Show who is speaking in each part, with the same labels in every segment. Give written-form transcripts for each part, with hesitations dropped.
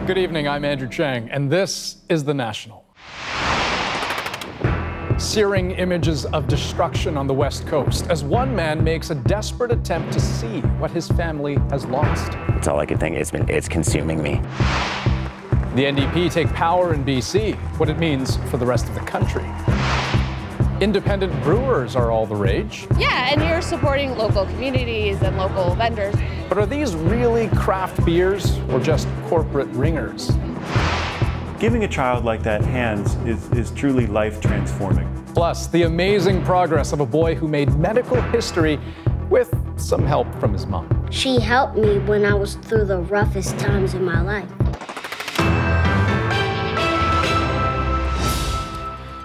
Speaker 1: Good evening, I'm Andrew Chang, and this is The National. Searing images of destruction on the West Coast as one man makes a desperate attempt to see what his family has lost.
Speaker 2: That's all I can think. It's consuming me.
Speaker 1: The NDP take power in BC, what it means for the rest of the country. Independent brewers are all the rage.
Speaker 3: Yeah, and you're supporting local communities and local vendors.
Speaker 1: But are these really craft beers or just corporate ringers?
Speaker 4: Giving a child like that hands is truly life transforming.
Speaker 1: Plus, the amazing progress of a boy who made medical history with some help from his mom.
Speaker 5: She helped me when I was through the roughest times in my life.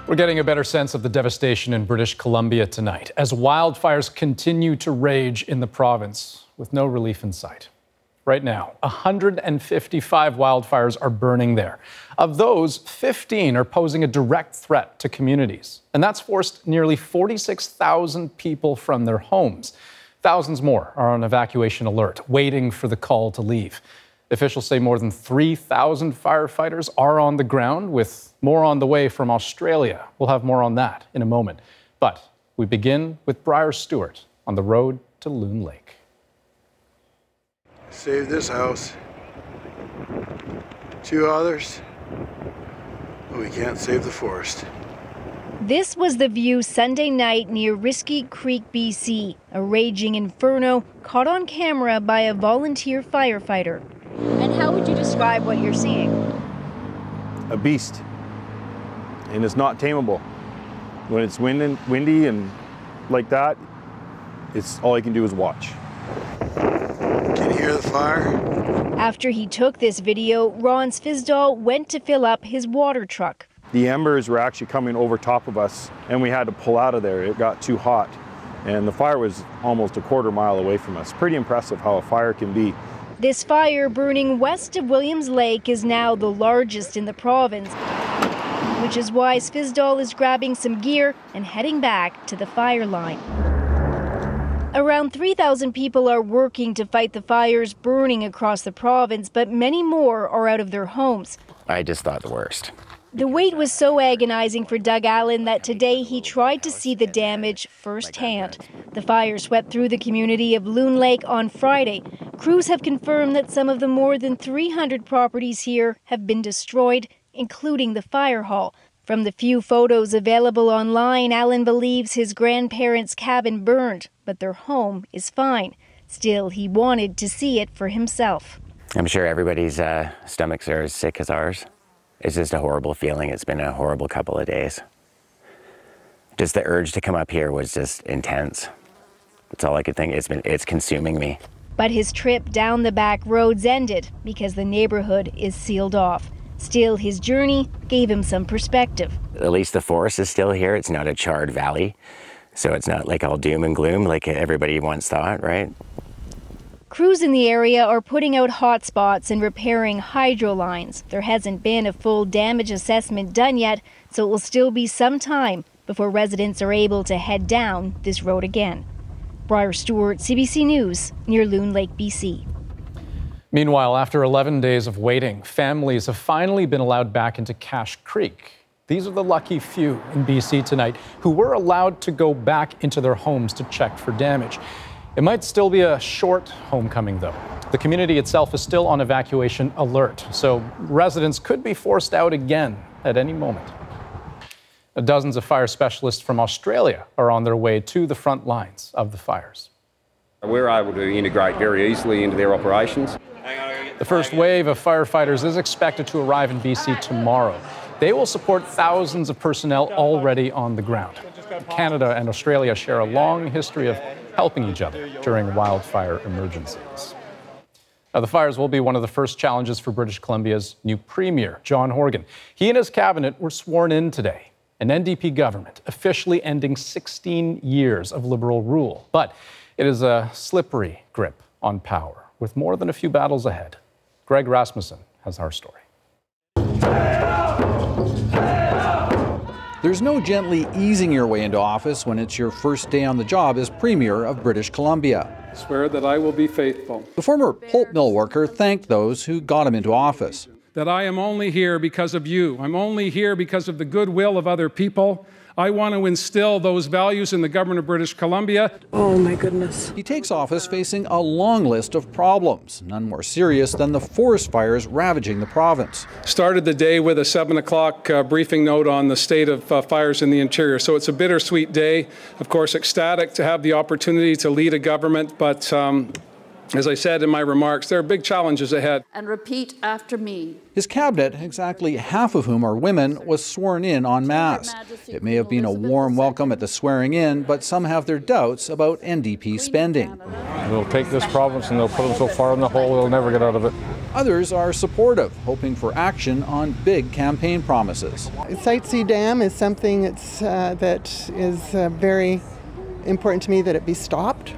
Speaker 1: We're getting a better sense of the devastation in British Columbia tonight as wildfires continue to rage in the province with no relief in sight. Right now, 155 wildfires are burning there. Of those, 15 are posing a direct threat to communities. And that's forced nearly 46,000 people from their homes. Thousands more are on evacuation alert, waiting for the call to leave. Officials say more than 3,000 firefighters are on the ground, with more on the way from Australia. We'll have more on that in a moment. But we begin with Briar Stewart on the road to Loon Lake.
Speaker 6: Save this house. 2 others, but we can't save the forest.
Speaker 7: This was the view Sunday night near Risky Creek, BC, a raging inferno caught on camera by a volunteer firefighter. And how would you describe what you're seeing?
Speaker 8: A beast, and it's not tameable. When it's windy and like that, it's all I can do is watch.
Speaker 6: Can you hear the fire?
Speaker 7: After he took this video, Ron Svisdal went to fill up his water truck.
Speaker 8: The embers were actually coming over top of us, and we had to pull out of there. It got too hot, and the fire was almost a quarter mile away from us. Pretty impressive how a fire can be.
Speaker 7: This fire burning west of Williams Lake is now the largest in the province, which is why Svisdal is grabbing some gear and heading back to the fire line. Around 3,000 people are working to fight the fires burning across the province, but many more are out of their homes.
Speaker 2: I just thought the worst.
Speaker 7: The wait was so agonizing for Doug Allen that today he tried to see the damage firsthand. The fire swept through the community of Loon Lake on Friday. Crews have confirmed that some of the more than 300 properties here have been destroyed, including the fire hall. From the few photos available online, Allen believes his grandparents' cabin burned, but their home is fine. Still, he wanted to see it for himself.
Speaker 2: I'm sure everybody's stomachs are as sick as ours. It's just a horrible feeling. It's been a horrible couple of days. Just the urge to come up here was just intense. That's all I could think. It's consuming me.
Speaker 7: But his trip down the back roads ended because the neighborhood is sealed off. Still, his journey gave him some perspective.
Speaker 2: At least the forest is still here. It's not a charred valley. So it's not like all doom and gloom like everybody once thought, right?
Speaker 7: Crews in the area are putting out hot spots and repairing hydro lines. There hasn't been a full damage assessment done yet, so it will still be some time before residents are able to head down this road again. Briar Stewart, CBC News, near Loon Lake, BC.
Speaker 1: Meanwhile, after 11 days of waiting, families have finally been allowed back into Cache Creek. These are the lucky few in BC tonight who were allowed to go back into their homes to check for damage. It might still be a short homecoming, though. The community itself is still on evacuation alert, so residents could be forced out again at any moment. Dozens of fire specialists from Australia are on their way to the front lines of the fires.
Speaker 9: We're able to integrate very easily into their operations.
Speaker 1: The first wave of firefighters is expected to arrive in BC tomorrow. They will support thousands of personnel already on the ground. Canada and Australia share a long history of helping each other during wildfire emergencies. Now, the fires will be one of the first challenges for British Columbia's new Premier, John Horgan. He and his cabinet were sworn in today. An NDP government officially ending 16 years of Liberal rule. But it is a slippery grip on power, with more than a few battles ahead. Greg Rasmussen has our story.
Speaker 10: There's no gently easing your way into office when it's your first day on the job as Premier of British Columbia.
Speaker 11: I swear that I will be faithful.
Speaker 10: The former pulp mill worker thanked those who got him into office.
Speaker 11: that I am only here because of you. I'm only here because of the goodwill of other people. I want to instill those values in the government of British Columbia.
Speaker 12: Oh my goodness.
Speaker 10: He takes office facing a long list of problems, none more serious than the forest fires ravaging the province.
Speaker 11: Started the day with a 7 o'clock briefing note on the state of fires in the interior. So it's a bittersweet day. Of course, ecstatic to have the opportunity to lead a government, but as I said in my remarks, there are big challenges ahead.
Speaker 12: And repeat after me.
Speaker 10: His cabinet, exactly half of whom are women, was sworn in en masse. It may have been a warm welcome at the swearing in, but some have their doubts about NDP spending.
Speaker 13: They'll take this province and they'll put them so far in the hole they'll never get out of it.
Speaker 10: Others are supportive, hoping for action on big campaign promises.
Speaker 14: Site C Dam is something that is very important to me that it be stopped.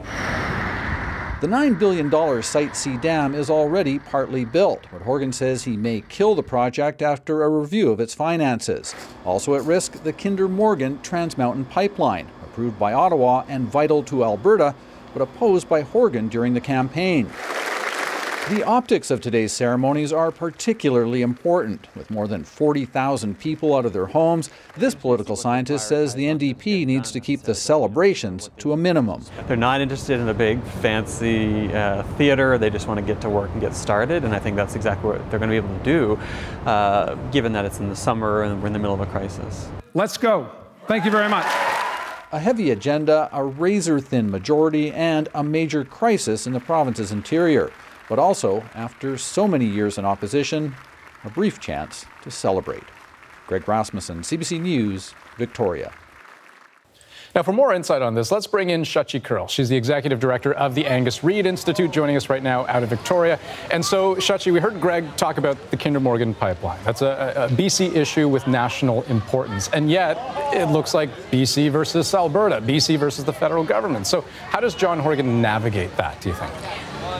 Speaker 10: The $9 billion Site C Dam is already partly built, but Horgan says he may kill the project after a review of its finances. Also at risk, the Kinder Morgan Trans Mountain Pipeline, approved by Ottawa and vital to Alberta, but opposed by Horgan during the campaign. The optics of today's ceremonies are particularly important. With more than 40,000 people out of their homes, this political scientist says the NDP needs to keep the celebrations to a minimum.
Speaker 15: They're not interested in a big, fancy theater. They just want to get to work and get started, and I think that's exactly what they're going to be able to do, given that it's in the summer and we're in the middle of a crisis.
Speaker 11: Let's go. Thank you very much.
Speaker 10: A heavy agenda, a razor-thin majority, and a major crisis in the province's interior. But also, after so many years in opposition, a brief chance to celebrate. Greg Rasmussen, CBC News, Victoria.
Speaker 1: Now, for more insight on this, let's bring in Shachi Kurl. She's the executive director of the Angus Reid Institute, joining us right now out of Victoria. And so, Shachi, we heard Greg talk about the Kinder Morgan pipeline. That's a BC issue with national importance. And yet, it looks like BC versus Alberta, BC versus the federal government. So how does John Horgan navigate that, do you think?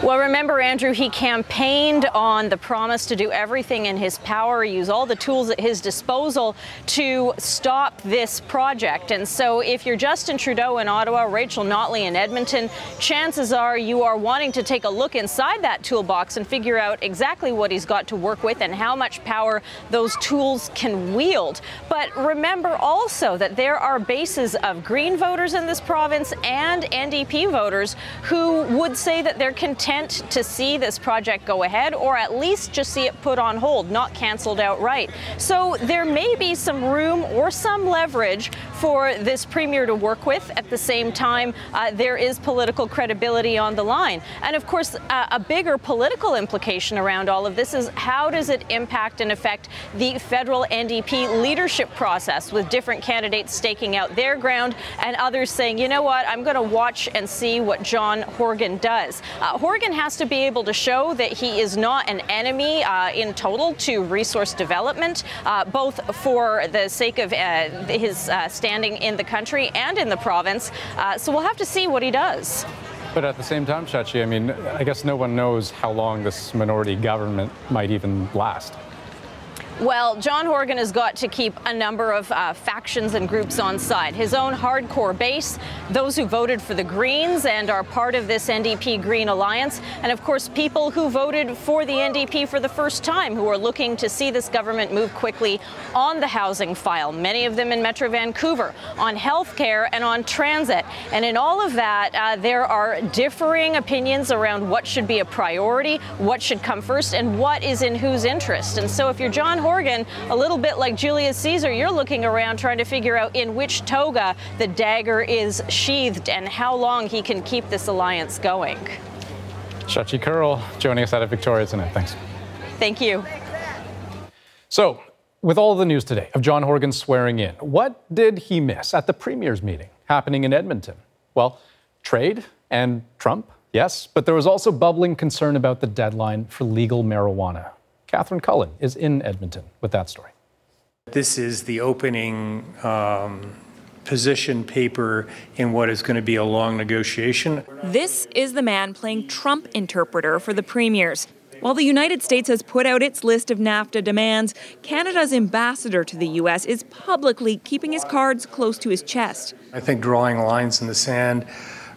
Speaker 16: Well, remember, Andrew, he campaigned on the promise to do everything in his power, use all the tools at his disposal to stop this project. And so if you're Justin Trudeau in Ottawa, Rachel Notley in Edmonton, chances are you are wanting to take a look inside that toolbox and figure out exactly what he's got to work with and how much power those tools can wield. But remember also that there are bases of Green voters in this province and NDP voters who would say that they're content to see this project go ahead, or at least just see it put on hold, not canceled outright. So there may be some room or some leverage for this premier to work with. At the same time, there is political credibility on the line. And of course, a bigger political implication around all of this is how does it impact and affect the federal NDP leadership process, with different candidates staking out their ground and others saying, you know what, I'm going to watch and see what John Horgan does. Horgan has to be able to show that he is not an enemy in total to resource development, both for the sake of his standing in the country and in the province. So we'll have to see what he does.
Speaker 1: But at the same time, Shachi, I mean, I guess no one knows how long this minority government might even last.
Speaker 16: Well, John Horgan has got to keep a number of factions and groups on side. His own hardcore base, those who voted for the Greens and are part of this NDP Green Alliance, and of course people who voted for the NDP for the first time, who are looking to see this government move quickly on the housing file, many of them in Metro Vancouver, on health care and on transit. And in all of that, there are differing opinions around what should be a priority, what should come first, and what is in whose interest. And so if you're John Horgan, a little bit like Julius Caesar, you're looking around trying to figure out in which toga the dagger is sheathed and how long he can keep this alliance going.
Speaker 1: Shachi Kurl joining us out of Victoria tonight. Thanks.
Speaker 16: Thank you.
Speaker 1: So, with all the news today of John Horgan swearing in, what did he miss at the Premier's meeting happening in Edmonton? Well, trade and Trump, yes, but there was also bubbling concern about the deadline for legal marijuana. Catherine Cullen is in Edmonton with that story.
Speaker 17: This is the opening position paper in what is going to be a long negotiation.
Speaker 18: This is the man playing Trump interpreter for the premiers. While the United States has put out its list of NAFTA demands, Canada's ambassador to the U.S. is publicly keeping his cards close to his chest.
Speaker 17: I think drawing lines in the sand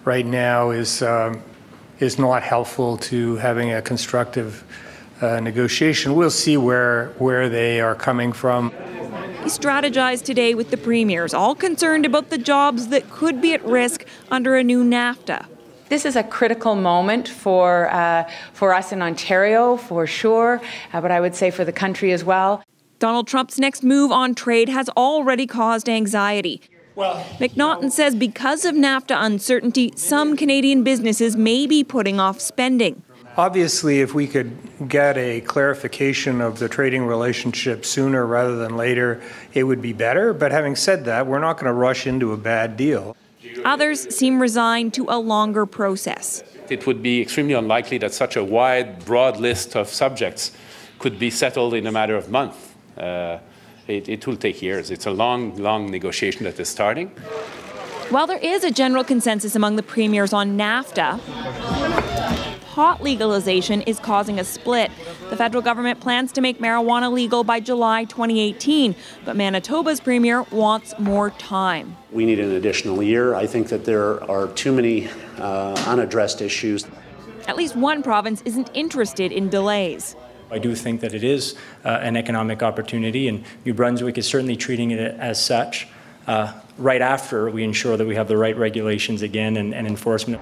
Speaker 17: right now is not helpful to having a constructive negotiation. We'll see where they are coming from.
Speaker 18: He strategized today with the premiers, all concerned about the jobs that could be at risk under a new NAFTA.
Speaker 19: This is a critical moment for us in Ontario, for sure, but I would say for the country as well.
Speaker 18: Donald Trump's next move on trade has already caused anxiety. McNaughton says because of NAFTA uncertainty, some Canadian businesses may be putting off spending.
Speaker 17: Obviously, if we could get a clarification of the trading relationship sooner rather than later, it would be better. But having said that, we're not going to rush into a bad deal.
Speaker 18: Others seem resigned to a longer process.
Speaker 20: It would be extremely unlikely that such a wide, broad list of subjects could be settled in a matter of months. It will take years. It's a long, long negotiation that is starting.
Speaker 18: While there is a general consensus among the premiers on NAFTA, pot legalization is causing a split. The federal government plans to make marijuana legal by July 2018, but Manitoba's premier wants more time.
Speaker 21: We need an additional year. I think that there are too many unaddressed issues.
Speaker 18: At least one province isn't interested in delays.
Speaker 22: I do think that it is an economic opportunity, and New Brunswick is certainly treating it as such. Right after we ensure that we have the right regulations again and enforcement.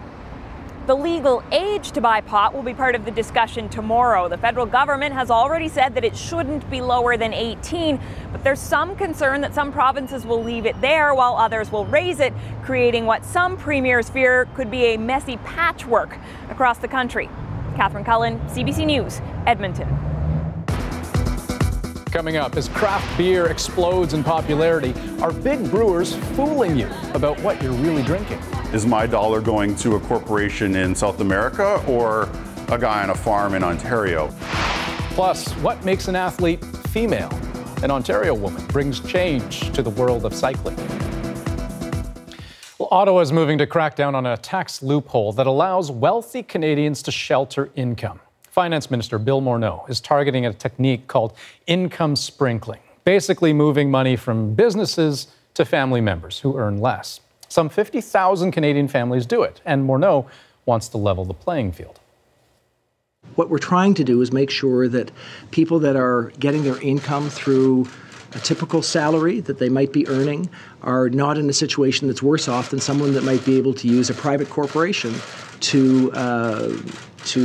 Speaker 18: The legal age to buy pot will be part of the discussion tomorrow. The federal government has already said that it shouldn't be lower than 18, but there's some concern that some provinces will leave it there while others will raise it, creating what some premiers fear could be a messy patchwork across the country. Catherine Cullen, CBC News, Edmonton.
Speaker 1: Coming up, as craft beer explodes in popularity, are big brewers fooling you about what you're really drinking?
Speaker 23: Is my dollar going to a corporation in South America or a guy on a farm in Ontario?
Speaker 1: Plus, what makes an athlete female? An Ontario woman brings change to the world of cycling. Well, Ottawa is moving to crack down on a tax loophole that allows wealthy Canadians to shelter income. Finance Minister Bill Morneau is targeting a technique called income sprinkling, basically moving money from businesses to family members who earn less. Some 50,000 Canadian families do it, and Morneau wants to level the playing field.
Speaker 24: What we're trying to do is make sure that people that are getting their income through a typical salary that they might be earning are not in a situation that's worse off than someone that might be able to use a private corporation to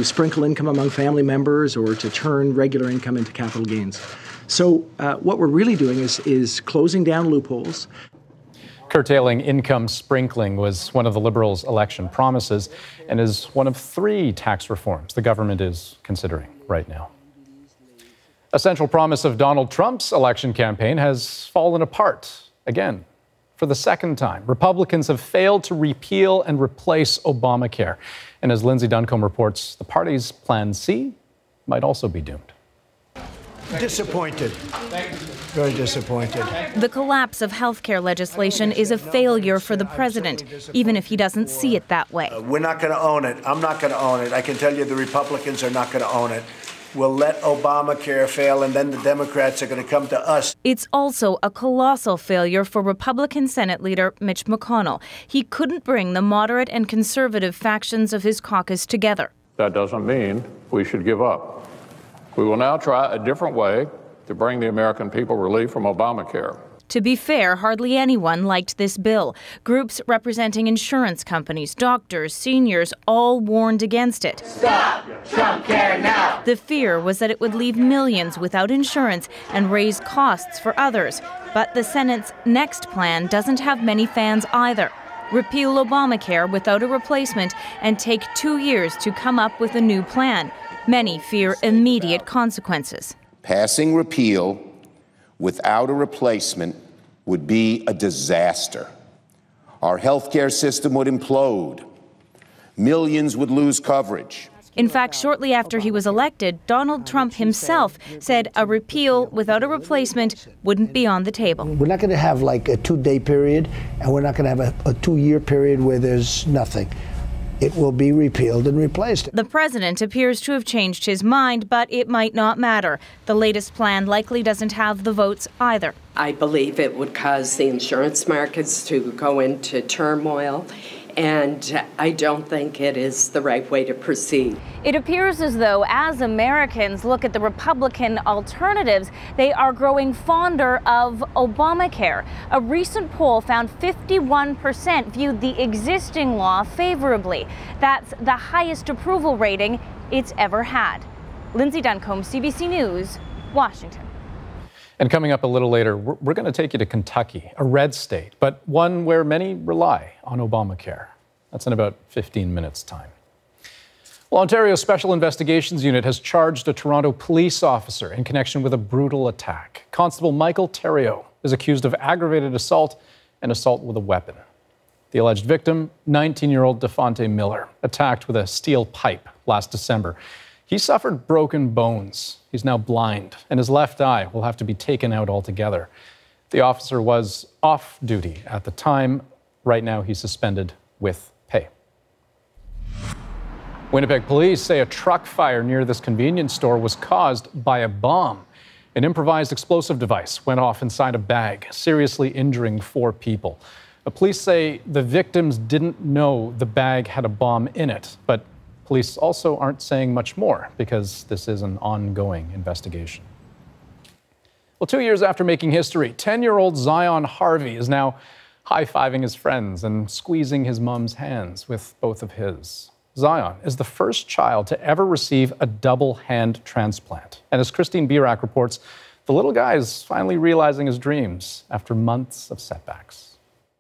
Speaker 24: sprinkle income among family members or to turn regular income into capital gains. So what we're really doing is closing down loopholes.
Speaker 1: Curtailing income sprinkling was one of the Liberals' election promises and is one of 3 tax reforms the government is considering right now. A central promise of Donald Trump's election campaign has fallen apart again. For the second time, Republicans have failed to repeal and replace Obamacare. And as Lindsay Duncombe reports, the party's Plan C might also be doomed.
Speaker 25: Disappointed. Very disappointed.
Speaker 26: The collapse of healthcare legislation is a failure for the president, even if he doesn't see it that way.
Speaker 25: We're not going to own it. I'm not going to own it. I can tell you the Republicans are not going to own it. We'll let Obamacare fail, and then the Democrats are going to come to us.
Speaker 26: It's also a colossal failure for Republican Senate leader Mitch McConnell. He couldn't bring the moderate and conservative factions of his caucus together.
Speaker 27: That doesn't mean we should give up. We will now try a different way to bring the American people relief from Obamacare.
Speaker 26: To be fair, hardly anyone liked this bill. Groups representing insurance companies, doctors, seniors all warned against it.
Speaker 28: Stop Trump Care now!
Speaker 26: The fear was that it would leave millions without insurance and raise costs for others. But the Senate's next plan doesn't have many fans either. Repeal Obamacare without a replacement and take 2 years to come up with a new plan. Many fear immediate consequences.
Speaker 29: Passing repeal without a replacement would be a disaster. Our healthcare system would implode. Millions would lose coverage.
Speaker 26: In fact, shortly after he was elected, Donald Trump himself said a repeal without a replacement wouldn't be on the table.
Speaker 25: We're not going to have like a 2-day period, and we're not going to have a 2-year period where there's nothing. It will be repealed and replaced.
Speaker 26: The president appears to have changed his mind, but it might not matter. The latest plan likely doesn't have the votes either.
Speaker 30: I believe it would cause the insurance markets to go into turmoil,
Speaker 2: and I don't think it is the right way to proceed.
Speaker 26: It appears as though as Americans look at the Republican alternatives, they are growing fonder of Obamacare. A recent poll found 51% viewed the existing law favorably. That's the highest approval rating it's ever had. Lindsay Duncombe, CBC News, Washington.
Speaker 1: And coming up a little later, we're going to take you to Kentucky, a red state, but one where many rely on Obamacare. That's in about 15 minutes' time. Well, Ontario's Special Investigations Unit has charged a Toronto police officer in connection with a brutal attack. Constable Michael Theriault is accused of aggravated assault and assault with a weapon. The alleged victim, 19-year-old Defonte Miller, attacked with a steel pipe last December. He suffered broken bones. He's now blind, and his left eye will have to be taken out altogether. The officer was off duty at the time. Right now, he's suspended with pay. Winnipeg police say a truck fire near this convenience store was caused by a bomb. An improvised explosive device went off inside a bag, seriously injuring 4 people. The police say the victims didn't know the bag had a bomb in it, but police also aren't saying much more because this is an ongoing investigation. Well, 2 years after making history, 10-year-old Zion Harvey is now high-fiving his friends and squeezing his mom's hands with both of his. Zion is the first child to ever receive a double hand transplant. And as Christine Birak reports, the little guy is finally realizing his dreams after months of setbacks.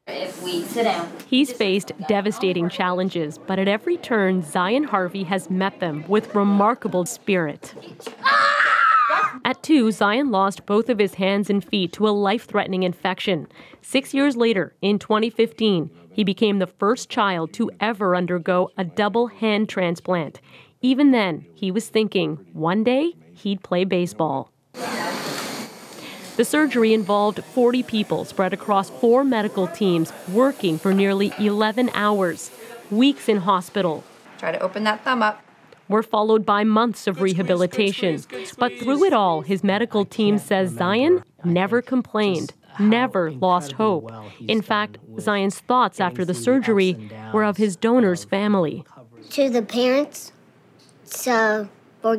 Speaker 3: If we sit down.
Speaker 4: He's faced devastating challenges, but at every turn, Zion Harvey has met them with remarkable spirit. At 2, Zion lost both of his hands and feet to a life-threatening infection. 6 years later, in 2015, he became the first child to ever undergo a double hand transplant. Even then, he was thinking one day he'd play baseball. The surgery involved 40 people spread across 4 medical teams working for nearly 11 hours, weeks in hospital.
Speaker 3: Try to open that thumb up.
Speaker 4: Were followed by months of rehabilitation. But through it all, his medical team says Zion never complained, never lost hope. In fact, Zion's thoughts after the surgery were of his donor's family.
Speaker 5: To the parents, for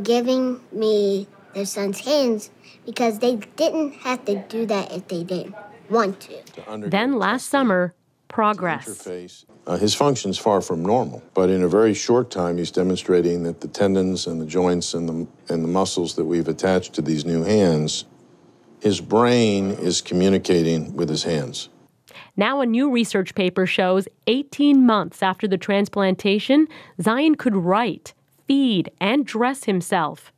Speaker 5: giving me their son's hands, because they didn't have to do that if they didn't want to.
Speaker 4: Then last summer, progress.
Speaker 6: His function's far from normal, but in a very short time, he's demonstrating that the tendons and the joints and the muscles that we've attached to these new hands, his brain is communicating with his hands.
Speaker 4: Now a new research paper shows 18 months after the transplantation, Zion could write, feed, and dress himself.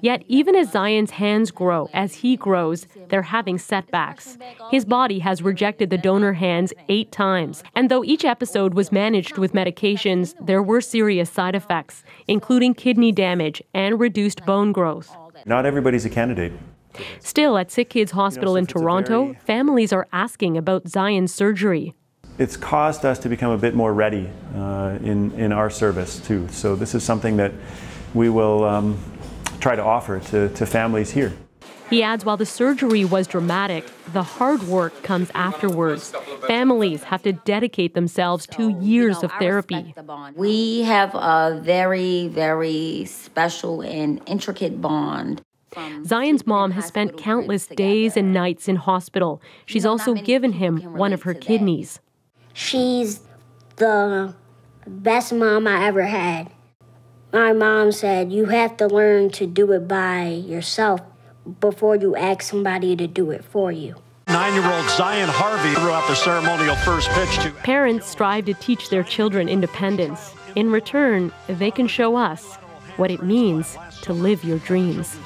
Speaker 4: Yet even as Zion's hands grow, as he grows, they're having setbacks. His body has rejected the donor hands 8 times. And though each episode was managed with medications, there were serious side effects, including kidney damage and reduced bone growth.
Speaker 7: Not everybody's a candidate.
Speaker 4: Still, at Sick Kids Hospital in Toronto, families are asking about Zion's surgery.
Speaker 7: It's caused us to become a bit more ready in our service, too. So this is something that we will try to offer to families here.
Speaker 4: He adds while the surgery was dramatic, the hard work comes afterwards. Families have to dedicate themselves to years of therapy.
Speaker 3: We have a very, very special and intricate bond.
Speaker 4: Zion's mom has spent countless days and nights in hospital. She's also given him one of her kidneys.
Speaker 5: She's the best mom I ever had. My mom said, you have to learn to do it by yourself before you ask somebody to do it for you.
Speaker 8: 9-year-old Zion Harvey threw out the ceremonial first pitch to...
Speaker 4: Parents strive to teach their children independence. In return, they can show us what it means to live your dreams.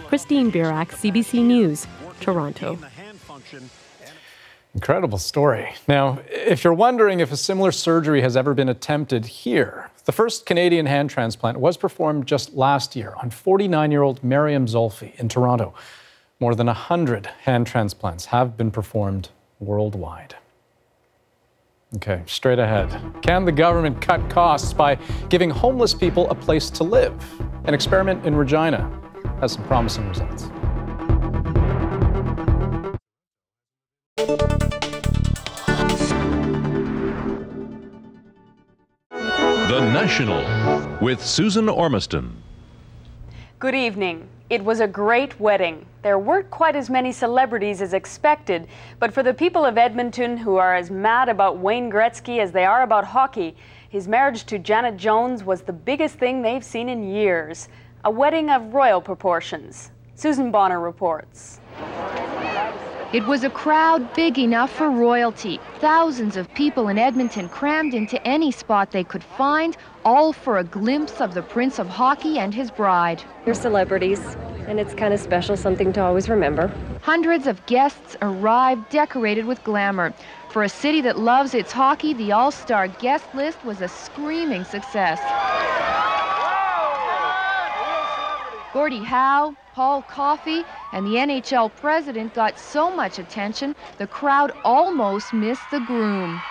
Speaker 4: Christine Birak, CBC News, Toronto.
Speaker 1: Incredible story. Now, if you're wondering if a similar surgery has ever been attempted here, the first Canadian hand transplant was performed just last year on 49-year-old Mariam Zolfi in Toronto. More than 100 hand transplants have been performed worldwide. Okay, straight ahead. Can the government cut costs by giving homeless people a place to live? An experiment in Regina has some promising results.
Speaker 9: Sensational with Susan Ormiston.
Speaker 10: Good evening. It was a great wedding. There weren't quite as many celebrities as expected, but for the people of Edmonton who are as mad about Wayne Gretzky as they are about hockey, his marriage to Janet Jones was the biggest thing they've seen in years. A wedding of royal proportions. Susan Bonner reports.
Speaker 11: It was a crowd big enough for royalty. Thousands of people in Edmonton crammed into any spot they could find, all for a glimpse of the Prince of Hockey and his bride.
Speaker 12: They're celebrities, and it's kind of special, something to always remember.
Speaker 11: Hundreds of guests arrived, decorated with glamour. For a city that loves its hockey, the all-star guest list was a screaming success. Gordie Howe, Paul Coffey, and the NHL president got so much attention, the crowd almost missed the groom.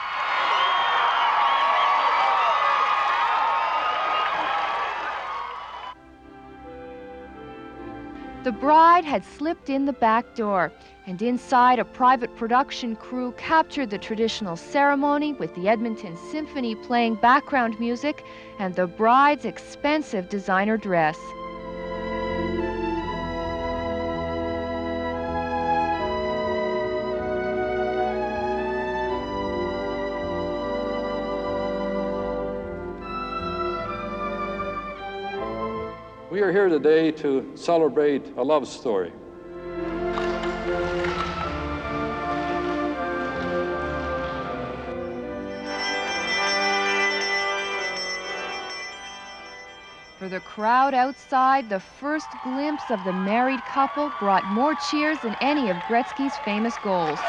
Speaker 11: The bride had slipped in the back door, and inside a private production crew captured the traditional ceremony with the Edmonton Symphony playing background music and the bride's expensive designer dress.
Speaker 13: We are here today to celebrate a love story.
Speaker 11: For the crowd outside, the first glimpse of the married couple brought more cheers than any of Gretzky's famous goals.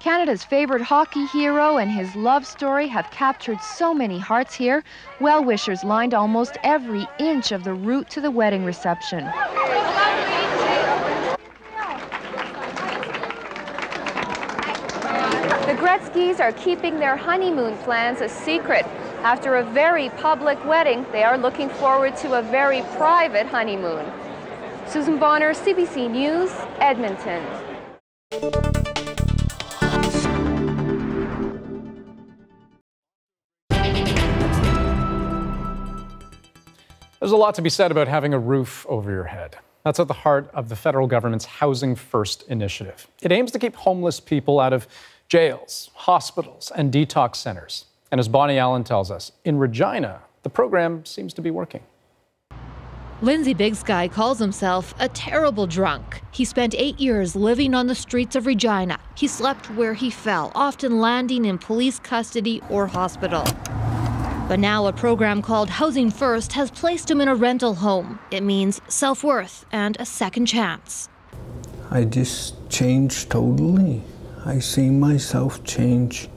Speaker 11: Canada's favorite hockey hero and his love story have captured so many hearts here. Well-wishers lined almost every inch of the route to the wedding reception. The Gretzkys are keeping their honeymoon plans a secret. After a very public wedding, they are looking forward to a very private honeymoon. Susan Bonner, CBC News, Edmonton.
Speaker 1: There's a lot to be said about having a roof over your head. That's at the heart of the federal government's Housing First initiative. It aims to keep homeless people out of jails, hospitals, and detox centers. And as Bonnie Allen tells us, in Regina, the program seems to be working.
Speaker 14: Lindsay Big Sky calls himself a terrible drunk. He spent 8 years living on the streets of Regina. He slept where he fell, often landing in police custody or hospital. But now a program called Housing First has placed him in a rental home. It means self-worth and a second chance.
Speaker 15: I just changed totally. I see myself change,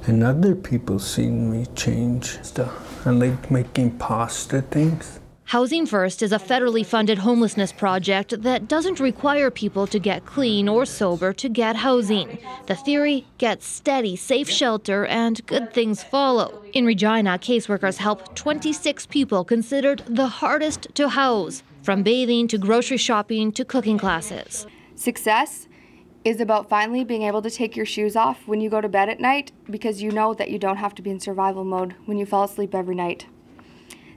Speaker 15: and other people see me change. I like making pasta things.
Speaker 14: Housing First is a federally funded homelessness project that doesn't require people to get clean or sober to get housing. The theory: get steady, safe shelter, and good things follow. In Regina, caseworkers help 26 people considered the hardest to house, from bathing to grocery shopping to cooking classes.
Speaker 16: Success is about finally being able to take your shoes off when you go to bed at night, because you know that you don't have to be in survival mode when you fall asleep every night.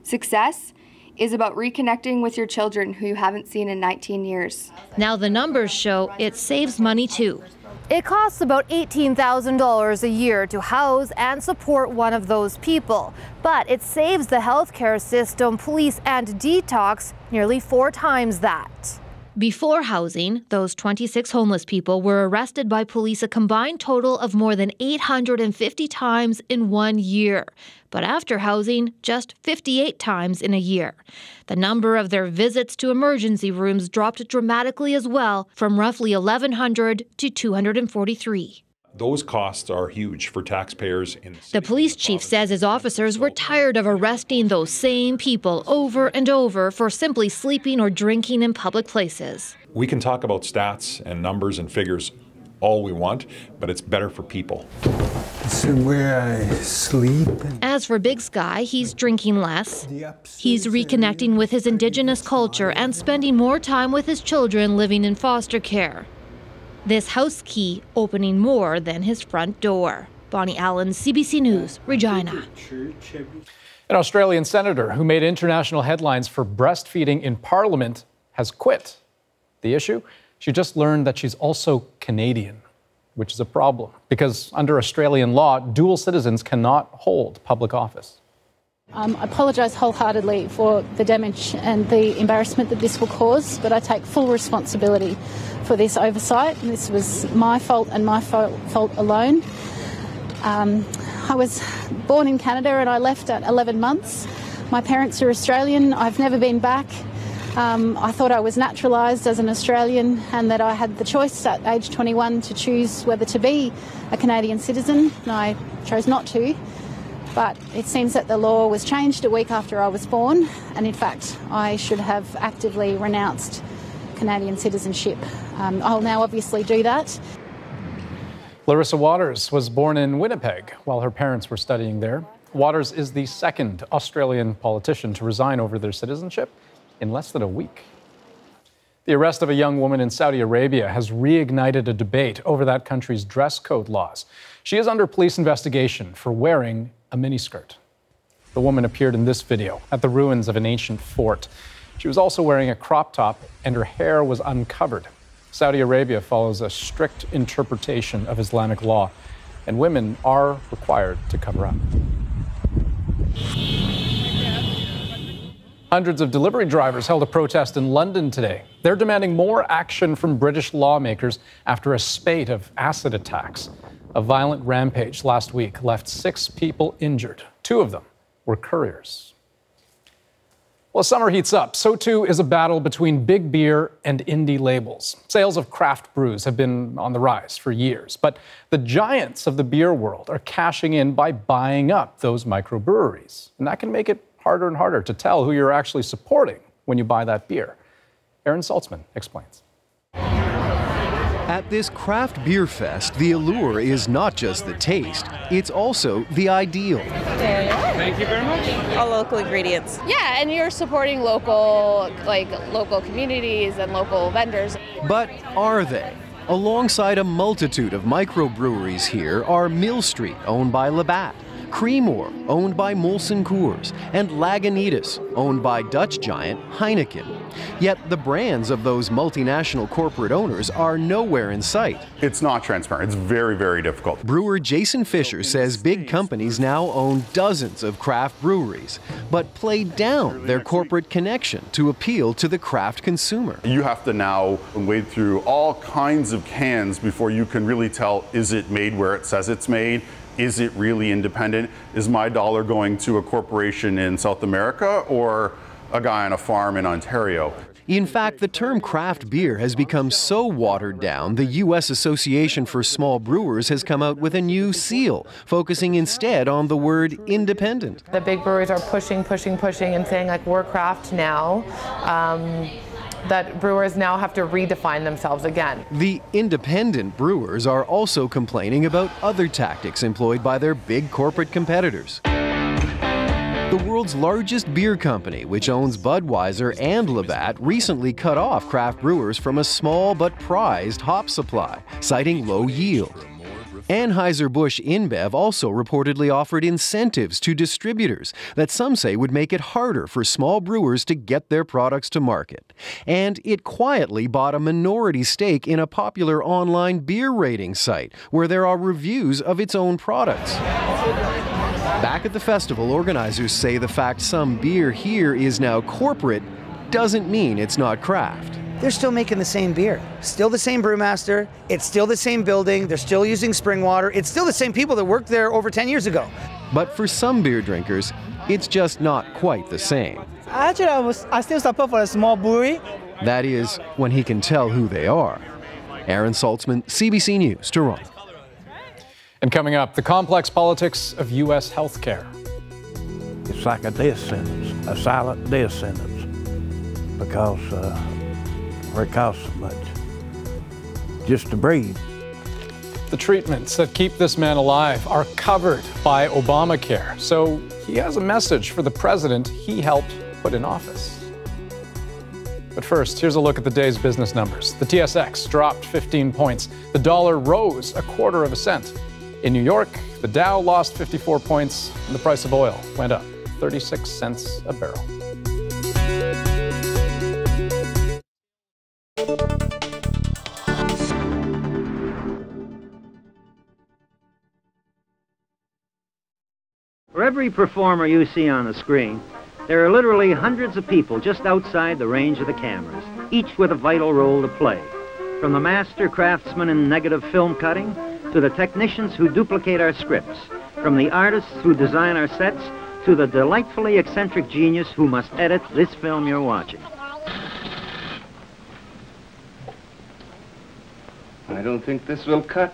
Speaker 16: Success is about reconnecting with your children who you haven't seen in 19 years.
Speaker 14: Now the numbers show it saves money too.
Speaker 19: It costs about $18,000 a year to house and support one of those people, but it saves the healthcare system, police, and detox nearly 4 times that.
Speaker 14: Before housing, those 26 homeless people were arrested by police a combined total of more than 850 times in 1 year. But after housing, just 58 times in a year. The number of their visits to emergency rooms dropped dramatically as well, from roughly 1,100 to 243.
Speaker 30: Those costs are huge for taxpayers.
Speaker 14: The police chief says his officers were tired of arresting those same people over and over for simply sleeping or drinking in public places.
Speaker 30: We can talk about stats and numbers and figures all we want, but it's better for people.
Speaker 15: This is where I sleep.
Speaker 14: As for Big Sky, he's drinking less. He's reconnecting with his Indigenous culture and spending more time with his children living in foster care. This house key opening more than his front door. Bonnie Allen, CBC News, Regina.
Speaker 1: An Australian senator who made international headlines for breastfeeding in Parliament has quit. The issue? She just learned that she's also Canadian, which is a problem because under Australian law, dual citizens cannot hold public office.
Speaker 17: I apologise wholeheartedly for the damage and the embarrassment that this will cause, but I take full responsibility for this oversight. This was my fault and my fault alone. I was born in Canada and I left at 11 months. My parents are Australian. I've never been back. I thought I was naturalised as an Australian and that I had the choice at age 21 to choose whether to be a Canadian citizen. And I chose not to. But it seems that the law was changed a week after I was born. And in fact, I should have actively renounced Canadian citizenship. I'll now obviously do that.
Speaker 1: Larissa Waters was born in Winnipeg while her parents were studying there. Waters is the second Australian politician to resign over their citizenship in less than a week. The arrest of a young woman in Saudi Arabia has reignited a debate over that country's dress code laws. She is under police investigation for wearing a miniskirt. The woman appeared in this video at the ruins of an ancient fort. She was also wearing a crop top and her hair was uncovered. Saudi Arabia follows a strict interpretation of Islamic law, and women are required to cover up. Hundreds of delivery drivers held a protest in London today. They're demanding more action from British lawmakers after a spate of acid attacks. A violent rampage last week left 6 people injured. 2 of them were couriers. Well, summer heats up. So too is a battle between big beer and indie labels. Sales of craft brews have been on the rise for years, but the giants of the beer world are cashing in by buying up those microbreweries. And that can make it harder and harder to tell who you're actually supporting when you buy that beer. Aaron Saltzman explains.
Speaker 18: At this craft beer fest, the allure is not just the taste, it's also the ideal.
Speaker 20: Thank you very much.
Speaker 21: All local ingredients.
Speaker 22: Yeah, and you're supporting local communities and local vendors.
Speaker 18: But are they? Alongside a multitude of microbreweries here are Mill Street, owned by Labatt, Creemore, owned by Molson Coors, and Lagunitas, owned by Dutch giant Heineken. Yet the brands of those multinational corporate owners are nowhere in sight.
Speaker 23: It's not transparent. It's very, very difficult.
Speaker 18: Brewer Jason Fisher says big companies now own dozens of craft breweries, but play down their corporate connection to appeal to the craft consumer.
Speaker 23: You have to now wade through all kinds of cans before you can really tell, is it made where it says it's made? Is it really independent? Is my dollar going to a corporation in South America or a guy on a farm in Ontario?
Speaker 18: In fact, the term craft beer has become so watered down, the U.S. Association for Small Brewers has come out with a new seal, focusing instead on the word independent.
Speaker 22: The big breweries are pushing and saying, like, we're craft now. That brewers now have to redefine themselves again.
Speaker 18: The independent brewers are also complaining about other tactics employed by their big corporate competitors. The world's largest beer company, which owns Budweiser and Labatt, recently cut off craft brewers from a small but prized hop supply, citing low yield. Anheuser-Busch InBev also reportedly offered incentives to distributors that some say would make it harder for small brewers to get their products to market. And it quietly bought a minority stake in a popular online beer rating site where there are reviews of its own products. Back at the festival, organizers say the fact some beer here is now corporate doesn't mean it's not craft.
Speaker 24: They're still making the same beer. Still the same brewmaster. It's still the same building. They're still using spring water. It's still the same people that worked there over 10 years ago.
Speaker 18: But for some beer drinkers, it's just not quite the same.
Speaker 27: Actually, I still support for a small brewery.
Speaker 18: That is, when he can tell who they are. Aaron Saltzman, CBC News, Toronto.
Speaker 1: And coming up, the complex politics of U.S. healthcare.
Speaker 28: It's like a death sentence, a silent death sentence, because it costs so much just to breathe.
Speaker 1: The treatments that keep this man alive are covered by Obamacare. So he has a message for the president he helped put in office. But first, here's a look at the day's business numbers. The TSX dropped 15 points. The dollar rose 1/4 cent. In New York, the Dow lost 54 points, and the price of oil went up 36 cents a barrel.
Speaker 2: For every performer you see on the screen, there are literally hundreds of people just outside the range of the cameras, each with a vital role to play. From the master craftsmen in negative film cutting, to the technicians who duplicate our scripts, from the artists who design our sets, to the delightfully eccentric genius who must edit this film you're watching.
Speaker 3: I don't think this will cut.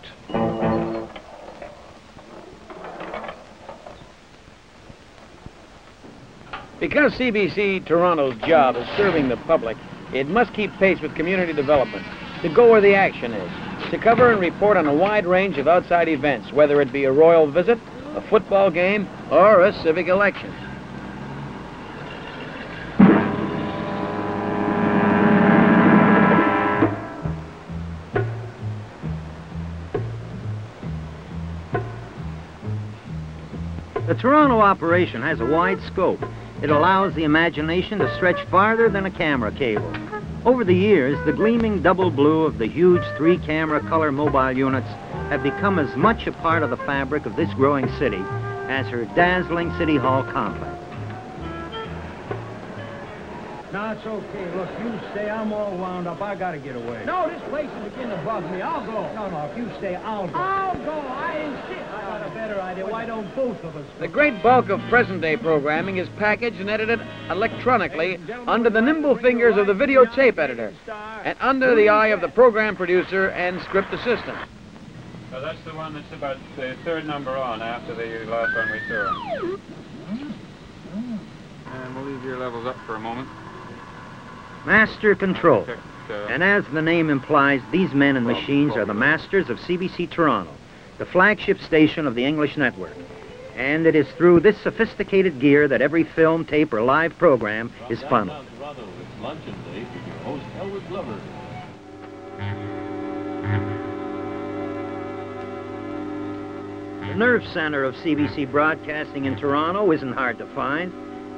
Speaker 5: Because CBC Toronto's job is serving the public, it must keep pace with community development, to go where the action is, to cover and report on a wide range of outside events, whether it be a royal visit, a football game, or a civic election.
Speaker 2: The Toronto operation has a wide scope. It allows the imagination to stretch farther than a camera cable. Over the years, the gleaming double blue of the huge 3-camera color mobile units have become as much a part of the fabric of this growing city as her dazzling City Hall complex.
Speaker 6: No, it's okay. Look, you stay. I'm all wound up. I gotta get away. No, this place is beginning to bug me. I'll go. No, if you stay, I'll go. I'll go. I insist. I got a better idea. Why don't both of us go?
Speaker 5: The great bulk of present-day programming is packaged and edited electronically under the nimble fingers of the videotape editor and under the eye of the program producer and script assistant.
Speaker 7: So that's the one that's about the third number on after the last one we saw. And we'll leave your levels up for a moment.
Speaker 2: Master Control. And as the name implies, these men and machines are the masters of CBC Toronto, the flagship station of the English network. And it is through this sophisticated gear that every film, tape, or live program is funneled. The nerve center of CBC broadcasting in Toronto isn't hard to find.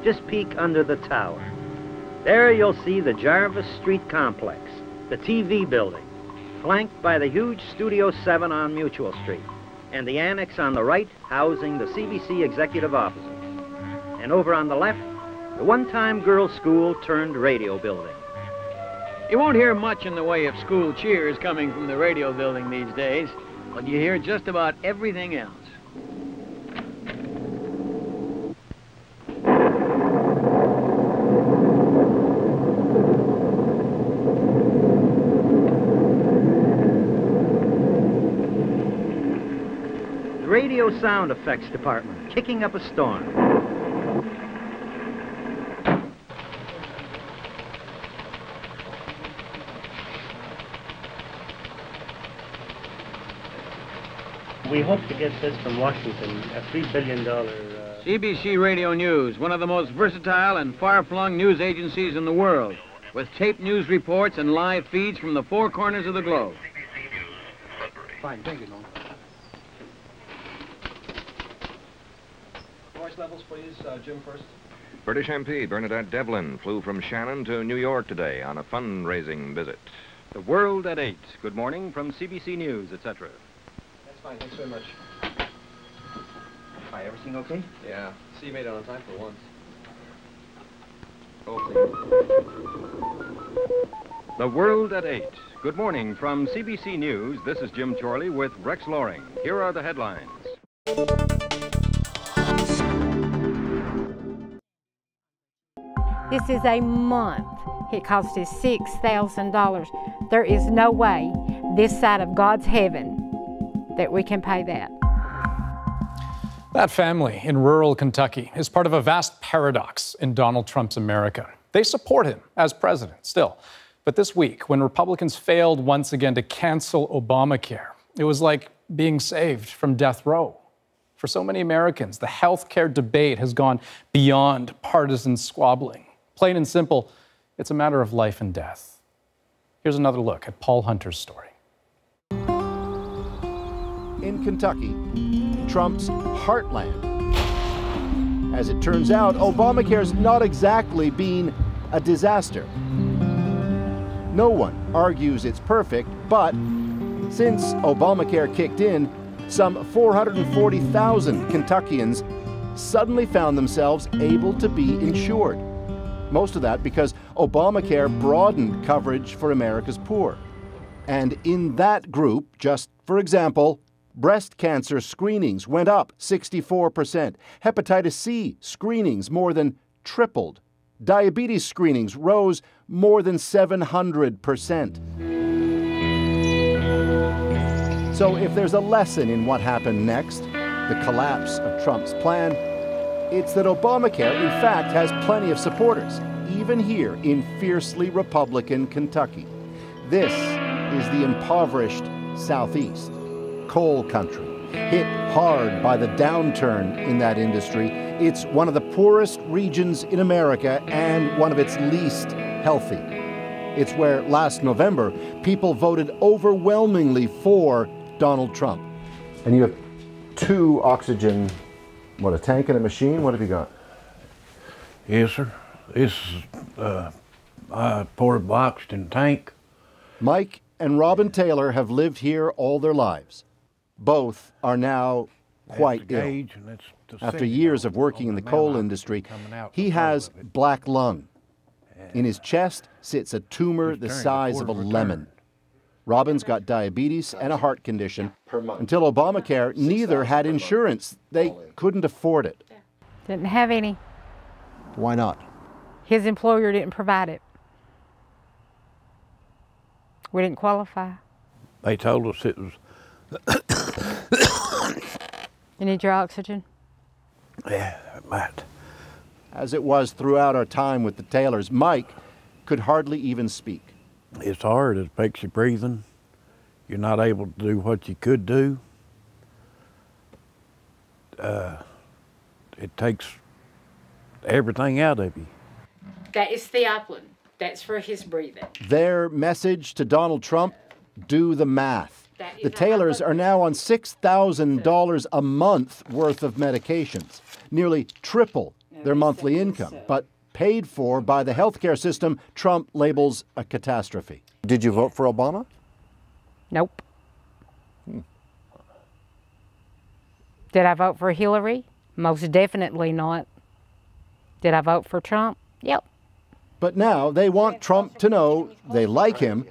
Speaker 2: Just peek under the tower. There you'll see the Jarvis Street complex, the TV building, flanked by the huge Studio 7 on Mutual Street, and the annex on the right housing the CBC executive offices. And over on the left, the one-time girls' school turned radio building.
Speaker 5: You won't hear much in the way of school cheers coming from the radio building these days, but you hear just about everything else.
Speaker 2: Radio sound effects department, kicking up a storm.
Speaker 8: We hope to get this from Washington, a $3 billion...
Speaker 5: CBC Radio News, one of the most versatile and far-flung news agencies in the world, with taped news reports and live feeds from the 4 corners of the globe.
Speaker 8: Fine, thank you, Norm.
Speaker 21: Voice levels, please. Jim first.
Speaker 25: British MP Bernadette Devlin flew from Shannon to New York today on a fundraising visit.
Speaker 26: The World at 8. Good morning from CBC News, etc.
Speaker 21: That's fine. Thanks very much.
Speaker 8: Hi, everything okay?
Speaker 21: Yeah. See, you made it on time for once.
Speaker 26: The World at 8. Good morning from CBC News. This is Jim Chorley with Rex Loring. Here are the headlines.
Speaker 29: This is a month. It cost us $6,000. There is no way this side of God's heaven that we can pay that.
Speaker 1: That family in rural Kentucky is part of a vast paradox in Donald Trump's America. They support him as president still. But this week, when Republicans failed once again to cancel Obamacare, it was like being saved from death row. For so many Americans, the health care debate has gone beyond partisan squabbling. Plain and simple, It's a matter of life and death. Here's another look at Paul Hunter's story.
Speaker 4: In Kentucky, Trump's heartland. As it turns out, Obamacare's not exactly been a disaster. No one argues it's perfect, but since Obamacare kicked in, some 440,000 Kentuckians suddenly found themselves able to be insured. Most of that because Obamacare broadened coverage for America's poor. And in that group, just for example, breast cancer screenings went up 64%. Hepatitis C screenings more than tripled. Diabetes screenings rose more than 700%. So if there's a lesson in what happened next, the collapse of Trump's plan, it's that Obamacare, in fact, has plenty of supporters, even here in fiercely Republican Kentucky. This is the impoverished Southeast, coal country, hit hard by the downturn in that industry. It's one of the poorest regions in America and one of its least healthy. It's where last November, people voted overwhelmingly for Donald Trump.
Speaker 9: And you have 2 oxygen, what, a tank and a machine? What have you got?
Speaker 28: Yes, sir. This is a portable oxygen tank.
Speaker 4: Mike and Robin Taylor have lived here all their lives. Both are now quite ill. After years of working in the coal industry, he has black lung. In his chest sits a tumor the size of a lemon. Robin's got diabetes and a heart condition. Until Obamacare, neither had insurance. They couldn't afford it.
Speaker 29: Didn't have any.
Speaker 4: Why not?
Speaker 29: His employer didn't provide it. We didn't qualify.
Speaker 28: They told us it was...
Speaker 29: You need your oxygen?
Speaker 28: Yeah, I might.
Speaker 4: As it was throughout our time with the Taylors, Mike could hardly even speak.
Speaker 28: It's hard. It affects your breathing. You're not able to do what you could do. It takes everything out of you.
Speaker 29: That is theophylline. That's for his breathing.
Speaker 4: Their message to Donald Trump, do the math. The Taylors are now on $6,000 a month worth of medications, nearly triple their monthly income, but paid for by the healthcare system Trump labels a catastrophe.
Speaker 9: Did you vote for Obama?
Speaker 29: Nope. Did I vote for Hillary? Most definitely not. Did I vote for Trump? Yep.
Speaker 4: But now they want Trump to know they like him,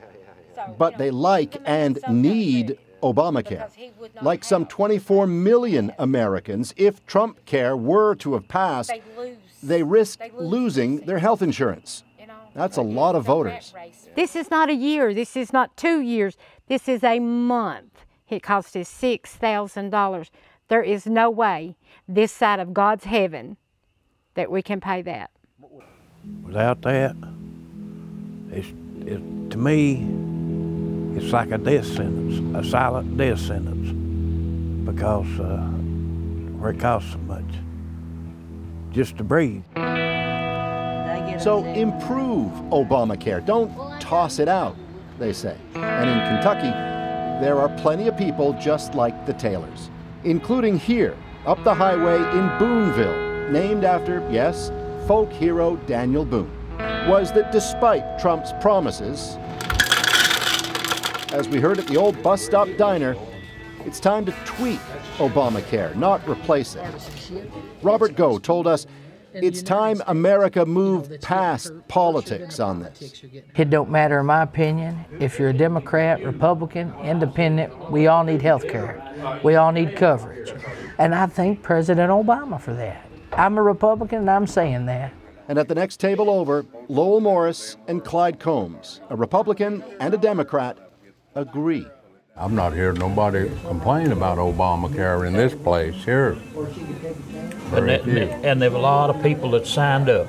Speaker 4: but they like and need Obamacare. Like some 24 million Americans, if Trump Care were to have passed, they risk losing their health insurance. That's a lot of voters.
Speaker 29: This is not a year. This is not 2 years. This is a month. It cost us $6,000. There is no way this side of God's heaven that we can pay that.
Speaker 28: Without that, to me, it's like a death sentence, a silent death sentence, because where it costs so much just to breathe.
Speaker 4: So improve Obamacare. Don't toss it out, they say. And in Kentucky, there are plenty of people just like the Taylors, including here, up the highway in Boonville, named after, yes, folk hero Daniel Boone. Was that despite Trump's promises, as we heard at the old bus stop diner, it's time to tweak Obamacare, not replace it. Robert Goh told us it's time America moved past politics on this.
Speaker 10: It don't matter, in my opinion, if you're a Democrat, Republican, Independent, we all need health care. We all need coverage. And I thank President Obama for that. I'm a Republican and I'm saying that.
Speaker 4: And at the next table over, Lowell Morris and Clyde Combs, a Republican and a Democrat, agree.
Speaker 11: I'm not hearing nobody complain about Obamacare in this place here.
Speaker 12: And there were a lot of people that signed up.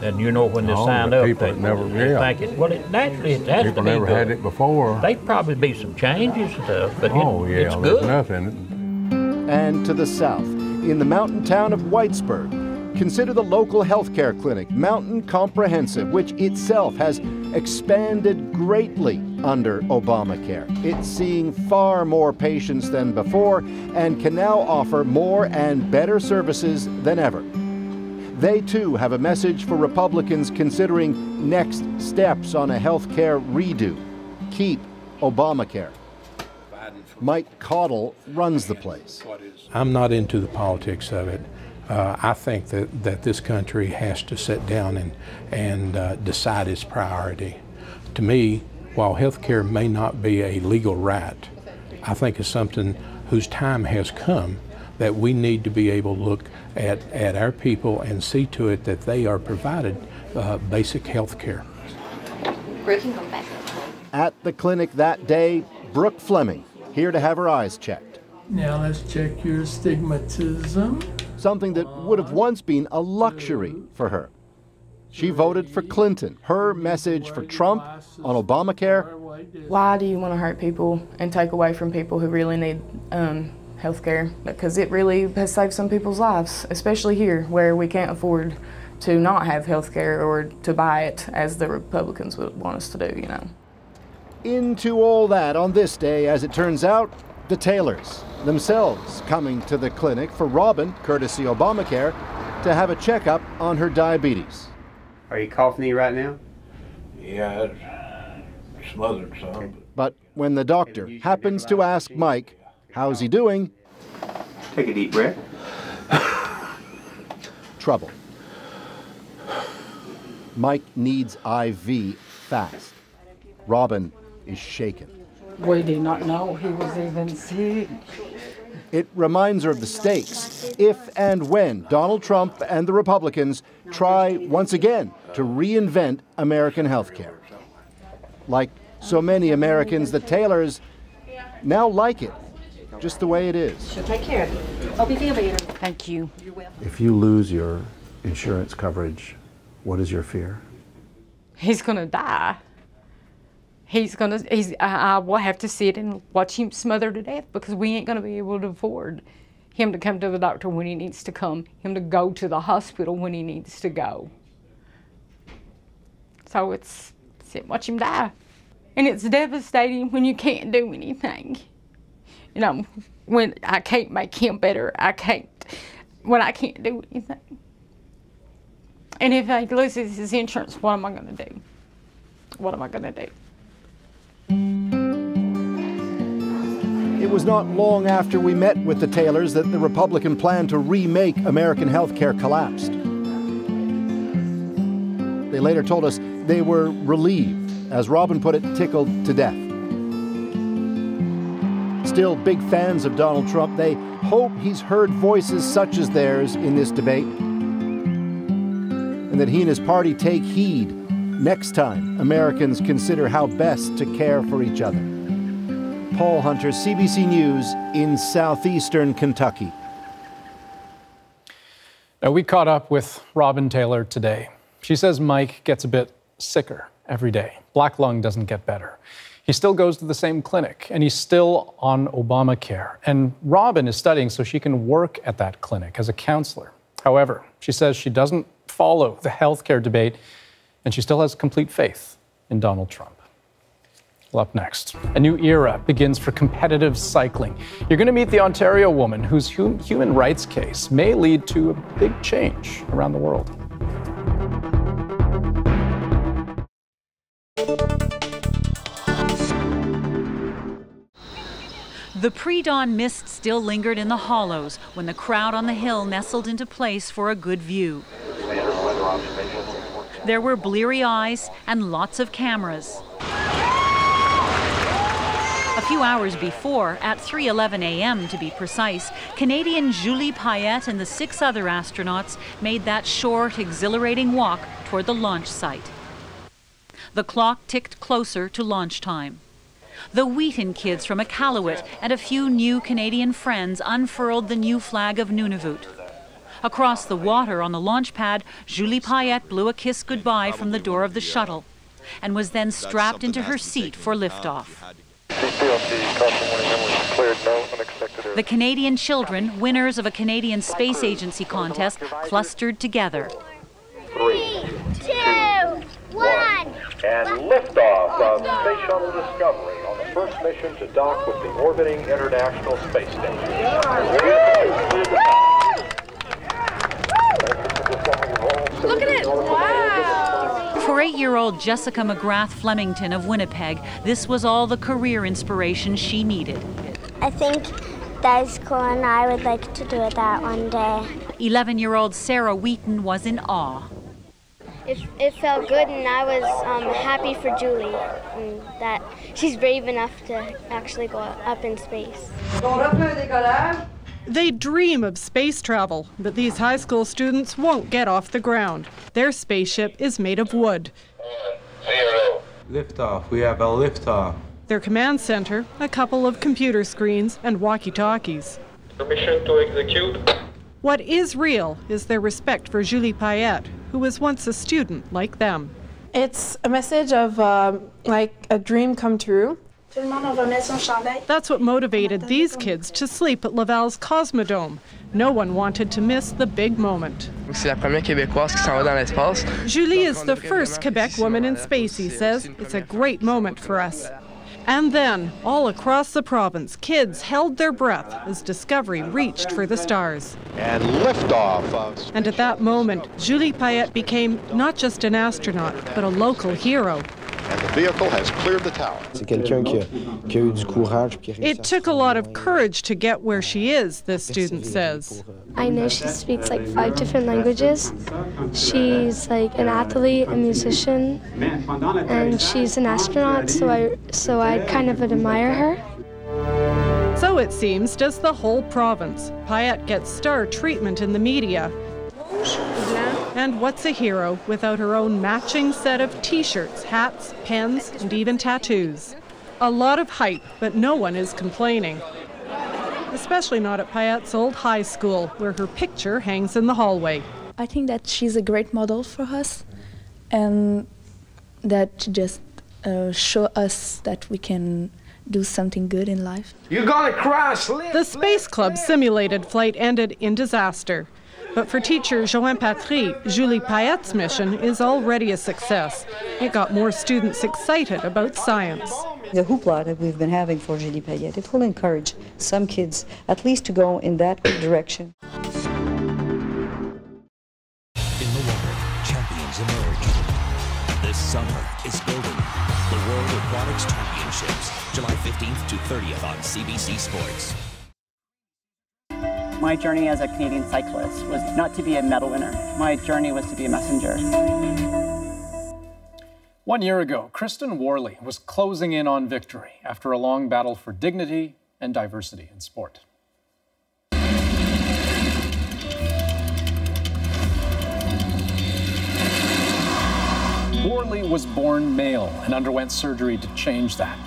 Speaker 12: And you know when they signed up,
Speaker 11: people never,
Speaker 12: think it, well, naturally it has
Speaker 11: people
Speaker 12: to be
Speaker 11: never
Speaker 12: good.
Speaker 11: had it before.
Speaker 12: There'd probably be some changes and stuff, but
Speaker 11: yeah,
Speaker 12: it's
Speaker 11: there's
Speaker 12: good.
Speaker 11: nothing.
Speaker 4: And to the south, in the mountain town of Whitesburg, consider the local healthcare clinic, Mountain Comprehensive, which itself has expanded greatly under Obamacare. It's seeing far more patients than before and can now offer more and better services than ever. They too have a message for Republicans considering next steps on a healthcare redo. Keep Obamacare. Mike Caudle runs the place.
Speaker 28: I'm not into the politics of it. I think that this country has to sit down and decide its priority. To me, while health care may not be a legal right, I think it's something whose time has come that we need to be able to look at our people and see to it that they are provided basic health care.
Speaker 4: At the clinic that day, Brooke Fleming, here to have her eyes checked.
Speaker 13: Now let's check your astigmatism.
Speaker 4: Something that would have once been a luxury for her. She voted for Clinton. Her message for Trump on Obamacare:
Speaker 14: why do you want to hurt people and take away from people who really need health care? Because it really has saved some people's lives, especially here where we can't afford to not have health care or to buy it as the Republicans would want us to do, you know.
Speaker 4: Into all that on this day, as it turns out, the Taylors themselves coming to the clinic for Robin, courtesy Obamacare, to have a checkup on her diabetes.
Speaker 15: Are you coughing right now?
Speaker 28: Yeah, it's smothered some.
Speaker 4: But when the doctor happens to ask Mike, how's he doing?
Speaker 15: Take a deep breath.
Speaker 4: Trouble. Mike needs IV fast. Robin is shaken.
Speaker 29: We did not know he was even sick.
Speaker 4: It reminds her of the stakes if and when Donald Trump and the Republicans try once again to reinvent American health care. Like so many Americans, the Taylors now like it just the way it is.
Speaker 29: She'll take care of you. Hope you feel better. Thank you.
Speaker 9: If you lose your insurance coverage, what is your fear?
Speaker 29: He's gonna die. I will have to sit and watch him smother to death because we ain't gonna be able to afford him to come to the doctor when he needs to come, him to go to the hospital when he needs to go. So it's sit and watch him die. And it's devastating when you can't do anything. You know, when I can't make him better, when I can't do anything. And if he loses his insurance, what am I gonna do? What am I gonna do?
Speaker 4: It was not long after we met with the Taylors that the Republican plan to remake American health care collapsed. They later told us they were relieved, as Robin put it, tickled to death. Still big fans of Donald Trump, they hope he's heard voices such as theirs in this debate, and that he and his party take heed next time Americans consider how best to care for each other. Paul Hunter, CBC News in southeastern Kentucky.
Speaker 1: Now, we caught up with Robin Taylor today. She says Mike gets a bit sicker every day. Black lung doesn't get better. He still goes to the same clinic, and he's still on Obamacare. And Robin is studying so she can work at that clinic as a counselor. However, she says she doesn't follow the healthcare debate, and she still has complete faith in Donald Trump. Well, up next, a new era begins for competitive cycling. You're going to meet the Ontario woman whose human rights case may lead to a big change around the world.
Speaker 16: The pre-dawn mist still lingered in the hollows when the crowd on the hill nestled into place for a good view. There were bleary eyes and lots of cameras. A few hours before, at 3:11 a.m. to be precise, Canadian Julie Payette and the 6 other astronauts made that short, exhilarating walk toward the launch site. The clock ticked closer to launch time. The Wheaton kids from Iqaluit and a few new Canadian friends unfurled the new flag of Nunavut. Across the water on the launch pad, Julie Payette blew a kiss goodbye from the door of the shuttle and was then strapped into her seat for liftoff.
Speaker 17: CPLC, caution warning, clear.
Speaker 16: The Canadian children, winners of a Canadian Space Agency contest, clustered together.
Speaker 3: 3, 2, 1. And liftoff of Space Shuttle Discovery on the first mission to dock with the orbiting International Space Station.
Speaker 16: Look at it! Wow! For 8-year-old Jessica McGrath Flemington of Winnipeg, this was all the career inspiration she needed.
Speaker 17: I think that is cool, and I would like to do that one day.
Speaker 16: 11-year-old Sarah Wheaton was in awe.
Speaker 17: It felt good, and I was happy for Julie, that she's brave enough to actually go up in space.
Speaker 18: They dream of space travel, but these high school students won't get off the ground. Their spaceship is made of wood.
Speaker 3: 0. Liftoff. We have a liftoff.
Speaker 18: Their command center, a couple of computer screens and walkie-talkies.
Speaker 3: Permission to execute.
Speaker 18: What is real is their respect for Julie Payette, who was once a student like them.
Speaker 19: It's a message of like a dream come true.
Speaker 18: That's what motivated these kids to sleep at Laval's Cosmodome. No one wanted to miss the big moment. Julie is the first Quebec woman in space, he says. It's a great moment for us. And then, all across the province, kids held their breath as Discovery reached for the stars.
Speaker 3: And liftoff.
Speaker 18: And at that moment, Julie Payette became not just an astronaut, but a local hero.
Speaker 3: And the vehicle has cleared the tower.
Speaker 18: It took a lot of courage to get where she is, this student says.
Speaker 17: I know she speaks like 5 different languages. She's like an athlete, a musician, and she's an astronaut, so I kind of admire her.
Speaker 18: So it seems does the whole province. Payette gets star treatment in the media. And what's a hero without her own matching set of t-shirts, hats, pens, and even tattoos? A lot of hype, but no one is complaining. Especially not at Payette's old high school, where her picture hangs in the hallway.
Speaker 20: I think that she's a great model for us, and that just show us that we can do something good in life.
Speaker 3: You're gonna crash!
Speaker 18: The Space Club simulated flight ended in disaster. But for teacher Joanne Patry, Julie Payette's mission is already a success. It got more students excited about science.
Speaker 22: The hoopla that we've been having for Julie Payette, it will encourage some kids at least to go in that direction.
Speaker 23: In the water, champions emerge. This summer is building the World Aquatics Championships, July 15th to 30th on CBC Sports.
Speaker 24: My journey as a Canadian cyclist was not to be a medal winner. My journey was to be a messenger.
Speaker 1: 1 year ago, Kristen Worley was closing in on victory after a long battle for dignity and diversity in sport. Worley was born male and underwent surgery to change that.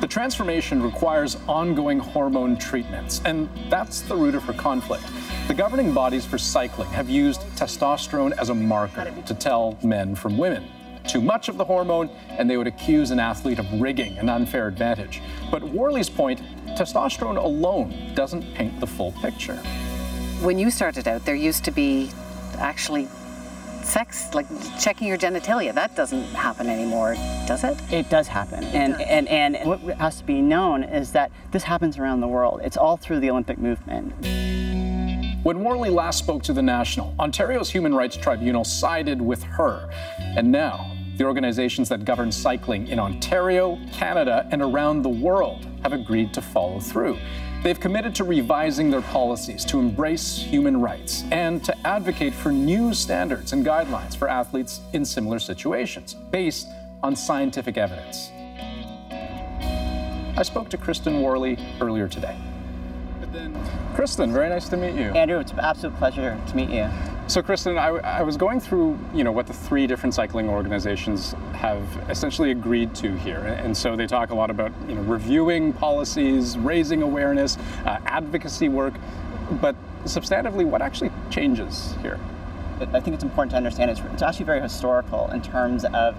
Speaker 1: The transformation requires ongoing hormone treatments, and that's the root of her conflict. The governing bodies for cycling have used testosterone as a marker to tell men from women. Too much of the hormone, and they would accuse an athlete of rigging an unfair advantage. But Worley's point, testosterone alone doesn't paint the full picture.
Speaker 27: When you started out, there used to be actually sex, like checking your genitalia. That doesn't happen anymore, does it?
Speaker 24: It does happen. And what has to be known is that this happens around the world. It's all through the Olympic movement.
Speaker 1: When Worley last spoke to The National, Ontario's Human Rights Tribunal sided with her. And now, the organizations that govern cycling in Ontario, Canada, and around the world have agreed to follow through. They've committed to revising their policies to embrace human rights and to advocate for new standards and guidelines for athletes in similar situations, based on scientific evidence. I spoke to Kristen Worley earlier today. Kristen, very nice to meet you.
Speaker 24: Andrew, it's an absolute pleasure to meet you.
Speaker 1: So Kristen, I was going through, what the 3 different cycling organizations have essentially agreed to here. And so they talk a lot about, reviewing policies, raising awareness, advocacy work. But substantively, what actually changes here?
Speaker 24: I think it's important to understand it's actually very historical in terms of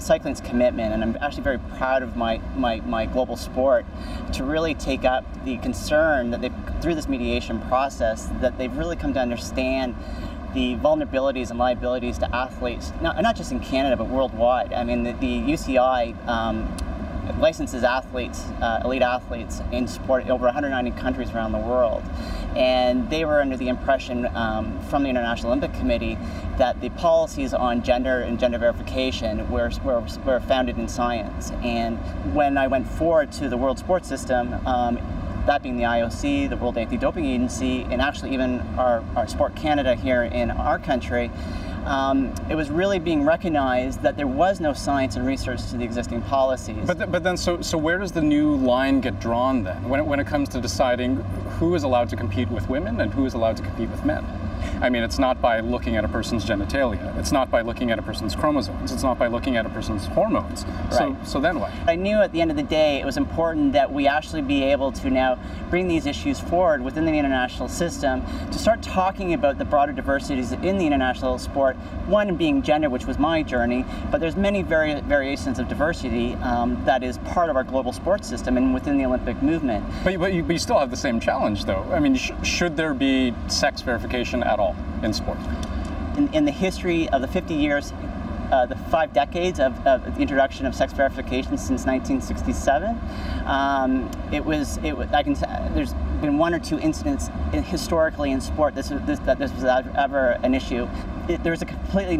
Speaker 24: cycling's commitment, and I'm actually very proud of my global sport to really take up the concern that through this mediation process that they've really come to understand the vulnerabilities and liabilities to athletes, not just in Canada but worldwide. I mean, the UCI licenses athletes, elite athletes in sport over 190 countries around the world. And they were under the impression from the International Olympic Committee that the policies on gender and gender verification were founded in science. And when I went forward to the world sports system, that being the IOC, the World Anti-Doping Agency, and actually even our Sport Canada here in our country, it was really being recognized that there was no science and research to the existing policies.
Speaker 1: But then, so where does the new line get drawn then, when it comes to deciding who is allowed to compete with women and who is allowed to compete with men? I mean, it's not by looking at a person's genitalia. It's not by looking at a person's chromosomes. It's not by looking at a person's hormones.
Speaker 24: Right.
Speaker 1: So then what?
Speaker 24: I knew at the end of the day it was important that we actually be able to now bring these issues forward within the international system to start talking about the broader diversities in the international sport. One being gender, which was my journey, but there's many variations of diversity that is part of our global sports system and within the Olympic movement.
Speaker 1: But you still have the same challenge, though. I mean, should there be sex verification at all in sport?
Speaker 24: In the history of the 50 years, the 5 decades of the introduction of sex verification since 1967, there's been 1 or 2 incidents historically in sport that this was ever an issue. There was a completely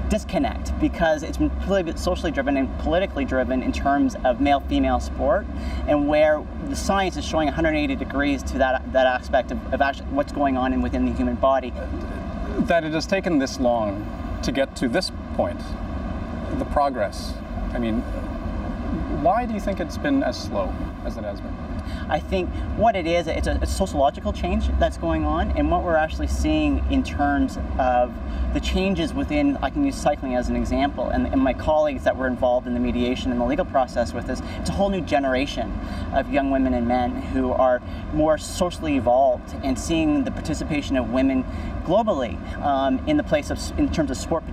Speaker 24: disconnect because it's been completely socially driven and politically driven in terms of male-female sport, and where the science is showing 180 degrees to that aspect of actually what's going on within the human body.
Speaker 1: That it has taken this long to get to this point, the progress. I mean, why do you think it's been as slow as it has been?
Speaker 24: I think what it is, it's a sociological change that's going on, and what we're actually seeing in terms of the changes within, I can use cycling as an example, and my colleagues that were involved in the mediation and the legal process with this, it's a whole new generation of young women and men who are more socially evolved and seeing the participation of women globally in terms of sport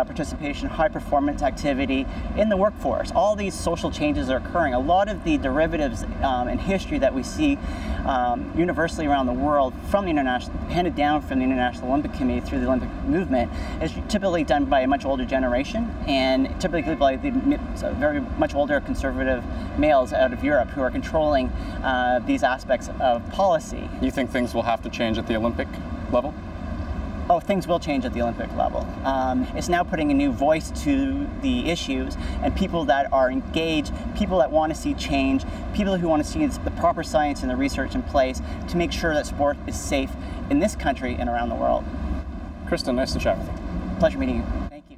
Speaker 24: participation, high performance activity in the workforce. All these social changes are occurring. A lot of the derivatives in history that we see universally around the world handed down from the International Olympic Committee through the Olympic movement is typically done by a much older generation, and typically by the very much older conservative males out of Europe who are controlling these aspects of policy.
Speaker 1: You think things will have to change at the Olympic level?
Speaker 24: Oh, things will change at the Olympic level. It's now putting a new voice to the issues, and people that are engaged, people that want to see change, people who want to see the proper science and the research in place to make sure that sport is safe in this country and around the world.
Speaker 1: Kristen, nice to chat with you.
Speaker 24: Pleasure meeting you. Thank you.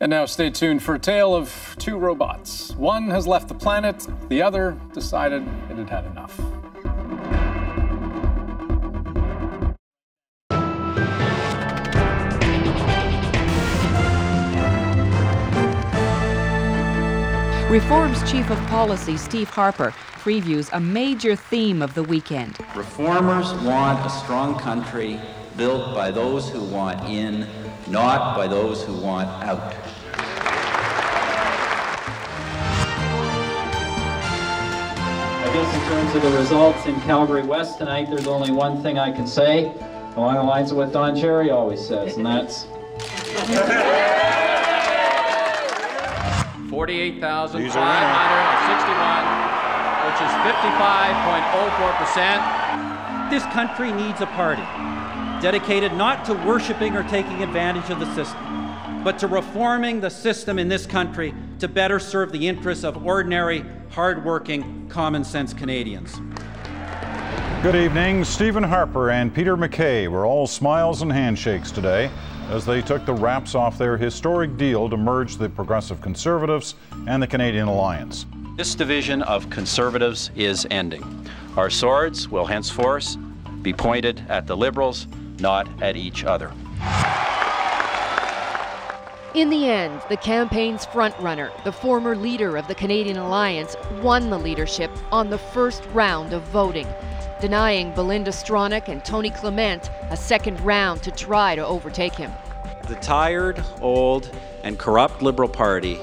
Speaker 1: And now stay tuned for a tale of 2 robots. One has left the planet, the other decided it had had enough.
Speaker 2: Reform's Chief of Policy, Steve Harper, previews a major theme of the weekend.
Speaker 5: Reformers want a strong country built by those who want in, not by those who want out.
Speaker 6: I guess in terms of the results in Calgary West tonight, there's only one thing I can say, along the lines of what Don Cherry always says, and that's
Speaker 7: 48,561, which is 55.04%.
Speaker 8: This country needs a party dedicated not to worshiping or taking advantage of the system, but to reforming the system in this country to better serve the interests of ordinary, hard-working, common-sense Canadians.
Speaker 10: Good evening. Stephen Harper and Peter MacKay were all smiles and handshakes today as they took the wraps off their historic deal to merge the Progressive Conservatives and the Canadian Alliance.
Speaker 21: This division of Conservatives is ending. Our swords will henceforth be pointed at the Liberals, not at each other.
Speaker 25: In the end, the campaign's frontrunner, the former leader of the Canadian Alliance, won the leadership on the first round of voting. denying Belinda Stronach and Tony Clement a second round to try to overtake him.
Speaker 8: The tired, old, and corrupt Liberal Party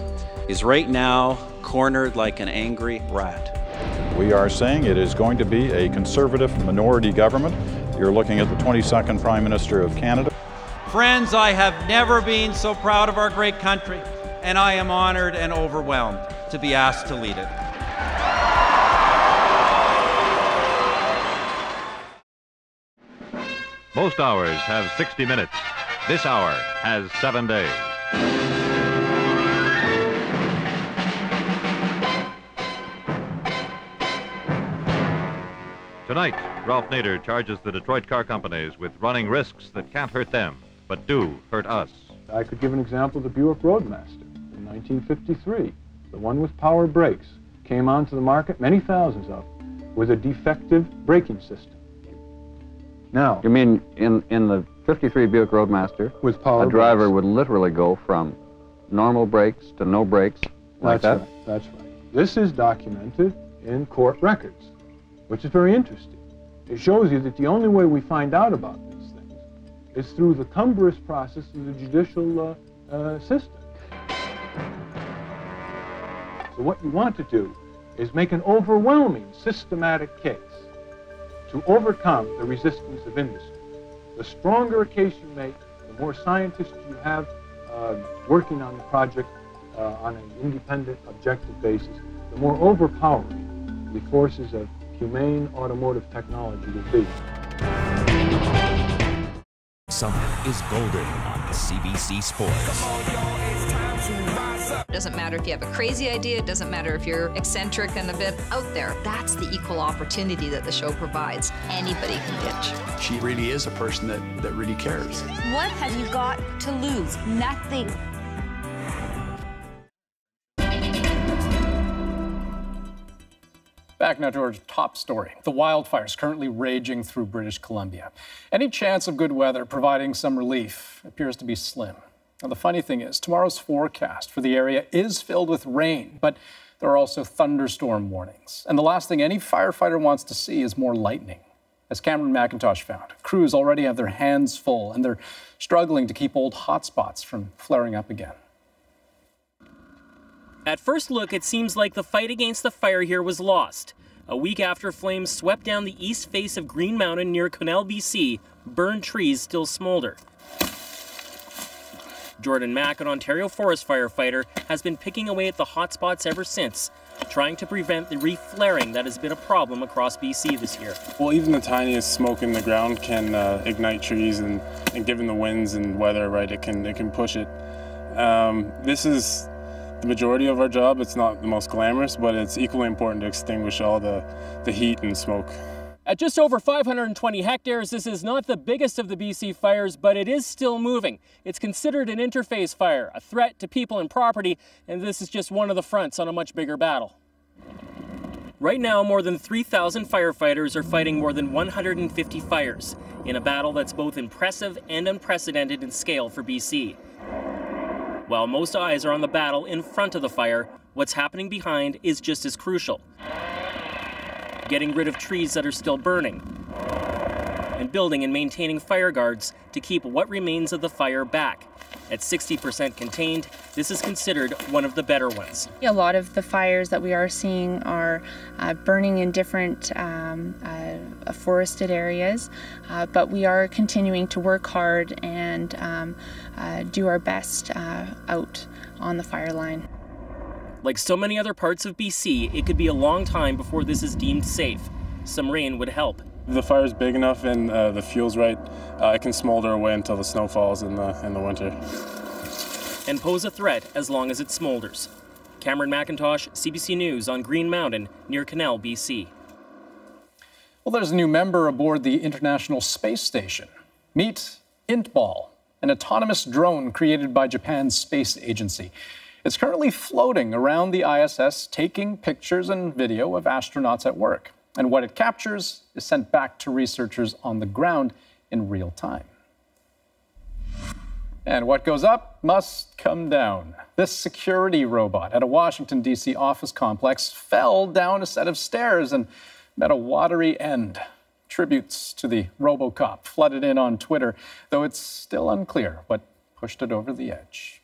Speaker 8: is right now cornered like an angry rat.
Speaker 10: We are saying it is going to be a conservative minority government. You're looking at the 22nd Prime Minister of Canada.
Speaker 8: Friends, I have never been so proud of our great country, and I am honored and overwhelmed to be asked to lead it.
Speaker 7: Most hours have 60 minutes. This hour has 7 days. Tonight, Ralph Nader charges the Detroit car companies with running risks that can't hurt them, but do hurt us.
Speaker 9: I could give an example of the Buick Roadmaster in 1953. The one with power brakes came onto the market, many thousands of them, with a defective braking system. Now,
Speaker 11: you mean in the 53 Buick Roadmaster,
Speaker 9: with power
Speaker 11: a driver
Speaker 9: brakes
Speaker 11: would literally go from normal brakes to no brakes like that?
Speaker 9: Right, that's right. This is documented in court records, which is very interesting. It shows you that the only way we find out about these things is through the cumbrous process of the judicial system. So what you want to do is make an overwhelming systematic case to overcome the resistance of industry. The stronger a case you make, the more scientists you have working on the project on an independent, objective basis, the more overpowering the forces of humane automotive technology will be.
Speaker 23: Summer is golden on CBC Sports.
Speaker 12: It doesn't matter if you have a crazy idea, it doesn't matter if you're eccentric and a bit out there. That's the equal opportunity that the show provides. Anybody can pitch.
Speaker 13: She really is a person that really cares.
Speaker 14: What have you got to lose? Nothing.
Speaker 1: Back now to our top story. The wildfires currently raging through British Columbia. Any chance of good weather providing some relief appears to be slim. Now, the funny thing is, tomorrow's forecast for the area is filled with rain, but there are also thunderstorm warnings. And the last thing any firefighter wants to see is more lightning. As Cameron McIntosh found, crews already have their hands full, and they're struggling to keep old hotspots from flaring up again.
Speaker 15: At first look, it seems like the fight against the fire here was lost. A week after flames swept down the east face of Green Mountain near Quesnel, BC, burned trees still smolder. Jordan Mack, an Ontario forest firefighter, has been picking away at the hotspots ever since, trying to prevent the reflaring that has been a problem across BC this year.
Speaker 26: Well, even the tiniest smoke in the ground can ignite trees, and given the winds and weather, right, it can push it. This is the majority of our job. It's not the most glamorous, but it's equally important to extinguish all the heat and smoke.
Speaker 15: At just over 520 hectares, this is not the biggest of the BC fires, but it is still moving. It's considered an interface fire, a threat to people and property, and this is just one of the fronts on a much bigger battle. Right now, more than 3,000 firefighters are fighting more than 150 fires in a battle that's both impressive and unprecedented in scale for BC. While most eyes are on the battle in front of the fire, what's happening behind is just as crucial. Getting rid of trees that are still burning, and building and maintaining fire guards to keep what remains of the fire back. At 60% contained, this is considered one of the better ones.
Speaker 28: A lot of the fires that we are seeing are burning in different forested areas, but we are continuing to work hard and do our best out on the fire line.
Speaker 15: Like so many other parts of BC, it could be a long time before this is deemed safe. Some rain would help.
Speaker 26: If the fire's big enough and the fuel's right, it can smolder away until the snow falls in the winter.
Speaker 15: And pose a threat as long as it smolders. Cameron McIntosh, CBC News on Green Mountain near Quesnel, BC.
Speaker 1: Well, there's a new member aboard the International Space Station. Meet Intball, an autonomous drone created by Japan's space agency. It's currently floating around the ISS, taking pictures and video of astronauts at work. And what it captures is sent back to researchers on the ground in real time. And what goes up must come down. This security robot at a Washington, D.C. office complex fell down a set of stairs and met a watery end. Tributes to the RoboCop flooded in on Twitter, though it's still unclear what pushed it over the edge.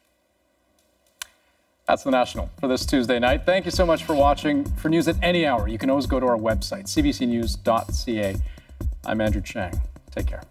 Speaker 1: That's The National for this Tuesday night. Thank you so much for watching. For news at any hour, you can always go to our website, cbcnews.ca. I'm Andrew Chang. Take care.